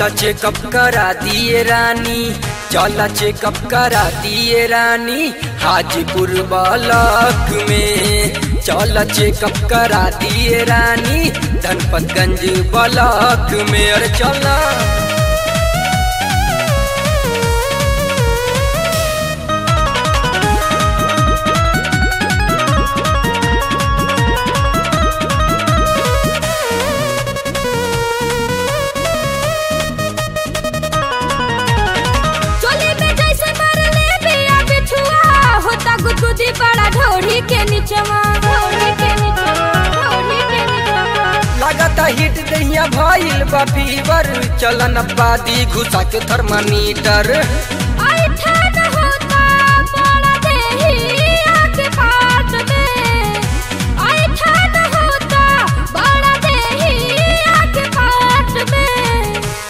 चल चेकअप करा दिए रानी, चल चेकअप करा दिए रानी, हाजीपुर ब्लॉक में। चल चेकअप करा दिए रानी, धनपतगंज ब्लॉक में। अरे चला बड़ा ढोरी के नीचवा, लगता हिट दहिया भइल बा फीवर, चलन बादी घुसा के थर्मामीटर।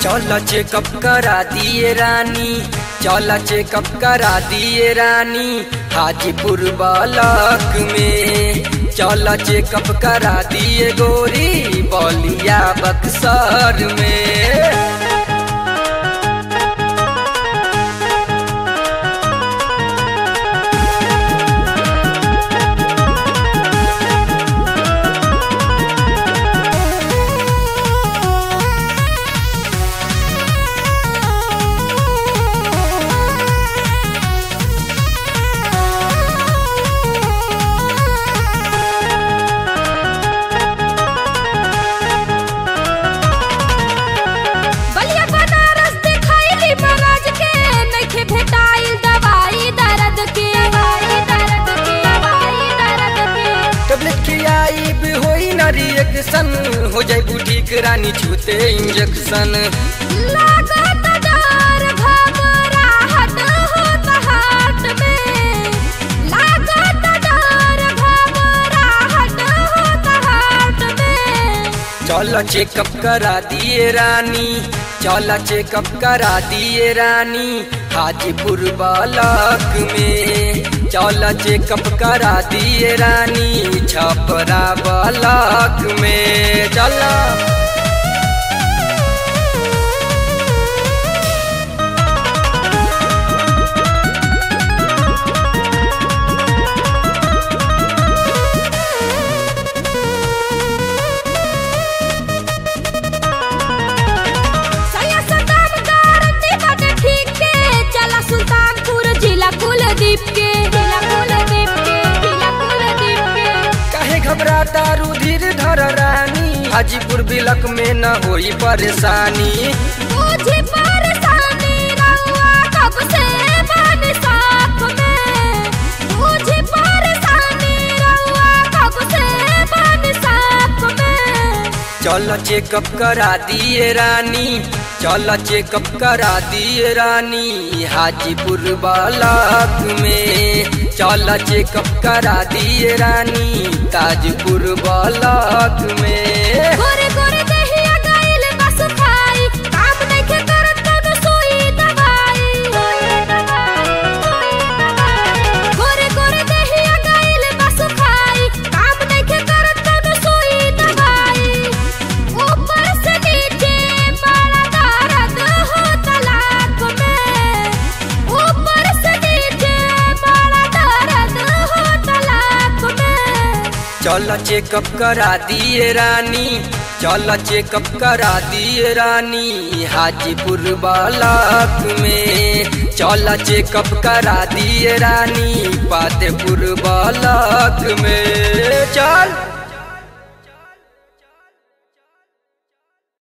चल चेकअप करा दिए रानी, चल चेकअप करा दिए रानी, हाजीपुर ब्लॉक में। चल चेकअप करा दिए गोरी, बलिया बक्सर में। रिएक्शन हो जाए ठीक रानी, छूते इंजेक्शन। लागत डर घबराहट होता हार्ट में, लागत डर घबराहट होता हार्ट में। चल चेकअप करा दिए रानी, चल चेकअप करा दिए रानी, हाजीपुर ब्लॉक में। चल चेकअप करा दिए रानी, छपरा ब्लॉक में। चला सुल्तानपुर जिला कुलदीप के, काहे घबराता रुधिर धर रानी, हाजीपुर ब्लॉक में न होई परेशानी। मुझे परेशानी रहुआ कब से बन साथ में, मुझे परेशानी रहुआ कब से बन साथ में। चल चेकअप करा दिए रानी, चल चेकअप करा दिए रानी, हाजीपुर ब्लॉक में। चल चेकअप करा दिए रानी, ताजपुर ब्लॉक में। गोरे गोरे दहिया गाइल बस खाई, काम नइखे करत कौनो सुई दवाई। गोरे गोरे दहिया गाइल बस खाई, काम नइखे करत कौनो सुई दवाई। ऊपर से नीचे बड़ा दर्द होता लाख में, ऊपर से नीचे बड़ा दर्द होता लाख में। चल चेकअप करा दिए रानी, चल चेकअप करा दिए रानी, हाजीपुर ब्लॉक में। चल चेकअप करा दिए रानी, फतेहपुर ब्लॉक में।